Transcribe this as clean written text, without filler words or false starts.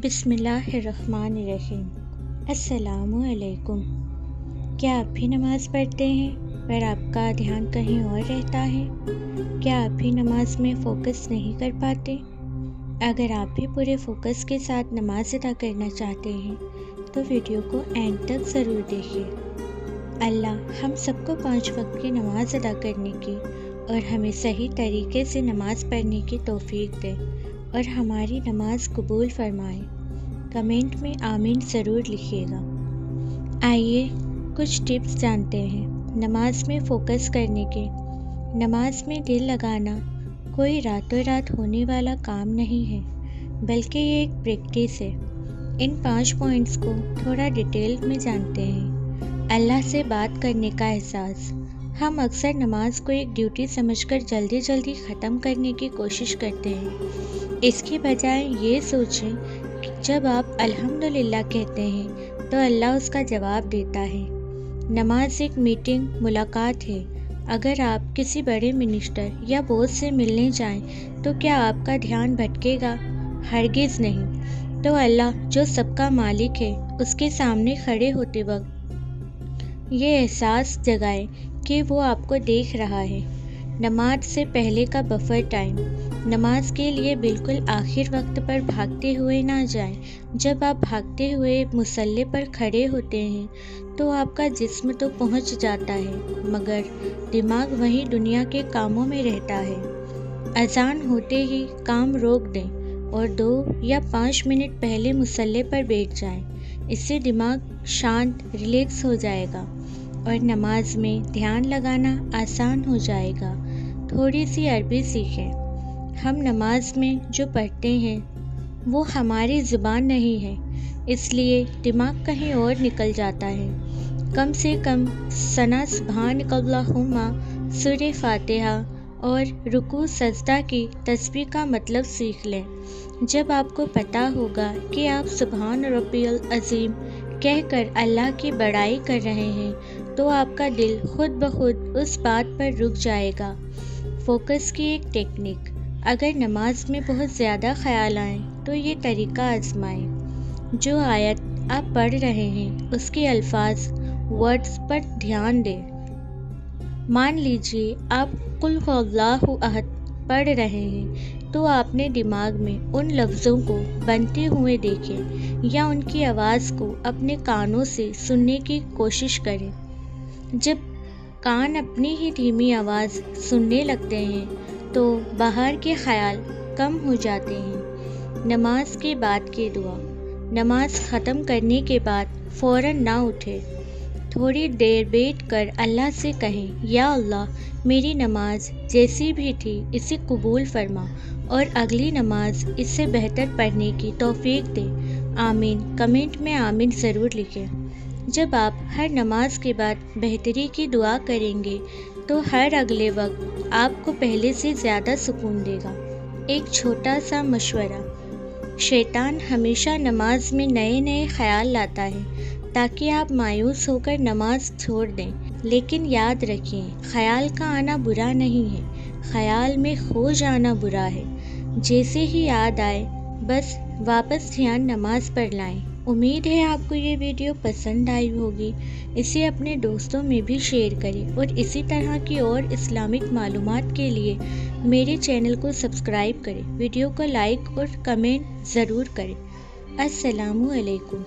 बिस्मिल्लाहिर्रहमानिर्रहीम। अस्सलामु अलैकुम। क्या आप भी नमाज़ पढ़ते हैं पर आपका ध्यान कहीं और रहता है? क्या आप भी नमाज में फ़ोकस नहीं कर पाते? अगर आप भी पूरे फोकस के साथ नमाज अदा करना चाहते हैं तो वीडियो को एंड तक ज़रूर देखिए। अल्लाह हम सबको 5 वक्त की नमाज अदा करने की और हमें सही तरीके से नमाज पढ़ने की तौफीक दे और हमारी नमाज कबूल फरमाए। कमेंट में आमीन ज़रूर लिखिएगा। आइए कुछ टिप्स जानते हैं नमाज में फ़ोकस करने के। नमाज में दिल लगाना कोई रातों रात होने वाला काम नहीं है, बल्कि ये एक प्रैक्टिस है। इन 5 पॉइंट्स को थोड़ा डिटेल में जानते हैं। अल्लाह से बात करने का एहसास। हम अक्सर नमाज को एक ड्यूटी समझकर जल्दी जल्दी ख़त्म करने की कोशिश करते हैं। इसके बजाय ये सोचें कि जब आप अल्हम्दुलिल्लाह कहते हैं तो अल्लाह उसका जवाब देता है। नमाज एक मीटिंग मुलाकात है। अगर आप किसी बड़े मिनिस्टर या बॉस से मिलने जाएं तो क्या आपका ध्यान भटकेगा? हरगिज़ नहीं। तो अल्लाह जो सबका मालिक है उसके सामने खड़े होते वक्त ये एहसास जगाए कि वो आपको देख रहा है। नमाज से पहले का बफर टाइम। नमाज के लिए बिल्कुल आखिर वक्त पर भागते हुए ना जाएं। जब आप भागते हुए मुसल्ले पर खड़े होते हैं तो आपका जिस्म तो पहुंच जाता है मगर दिमाग वहीं दुनिया के कामों में रहता है। अजान होते ही काम रोक दें और 2 या 5 मिनट पहले मुसल्ले पर बैठ जाएं। इससे दिमाग शांत रिलैक्स हो जाएगा और नमाज में ध्यान लगाना आसान हो जाएगा। थोड़ी सी अरबी सीखें। हम नमाज में जो पढ़ते हैं वो हमारी ज़ुबान नहीं है, इसलिए दिमाग कहीं और निकल जाता है। कम से कम सना सुब्हानकल्लाहुम्मा, सूरह फातिहा और रुकू सजदा की तस्बीह का मतलब सीख लें। जब आपको पता होगा कि आप सुबहान रब्बियल अज़ीम कहकर अल्लाह की बड़ाई कर रहे हैं तो आपका दिल खुद ब खुद उस बात पर रुक जाएगा। फोकस की एक टेक्निक। अगर नमाज में बहुत ज़्यादा ख्याल आए तो ये तरीका आजमाएं। जो आयत आप पढ़ रहे हैं उसके अल्फाज वर्ड्स पर ध्यान दें। मान लीजिए आप कुल हुवल्लाहु अहद पढ़ रहे हैं तो आपने दिमाग में उन लफ्ज़ों को बनते हुए देखें या उनकी आवाज़ को अपने कानों से सुनने की कोशिश करें। जब कान अपनी ही धीमी आवाज़ सुनने लगते हैं तो बाहर के ख्याल कम हो जाते हैं। नमाज के बाद की दुआ। नमाज ख़त्म करने के बाद फ़ौरन ना उठे। थोड़ी देर बैठ कर अल्लाह से कहें, या अल्लाह मेरी नमाज जैसी भी थी इसे कबूल फरमा और अगली नमाज इससे बेहतर पढ़ने की तौफीक दे। आमीन। कमेंट में आमीन ज़रूर लिखें। जब आप हर नमाज के बाद बेहतरी की दुआ करेंगे तो हर अगले वक्त आपको पहले से ज़्यादा सुकून देगा। एक छोटा सा मशवरा। शैतान हमेशा नमाज में नए नए ख्याल लाता है ताकि आप मायूस होकर नमाज छोड़ दें, लेकिन याद रखें ख्याल का आना बुरा नहीं है, ख्याल में खो जाना बुरा है। जैसे ही याद आए बस वापस ध्यान नमाज पर लाएं। उम्मीद है आपको ये वीडियो पसंद आई होगी। इसे अपने दोस्तों में भी शेयर करें और इसी तरह की और इस्लामिक मालूमात के लिए मेरे चैनल को सब्सक्राइब करें। वीडियो को लाइक और कमेंट ज़रूर करें। अस्सलामु अलैकुम।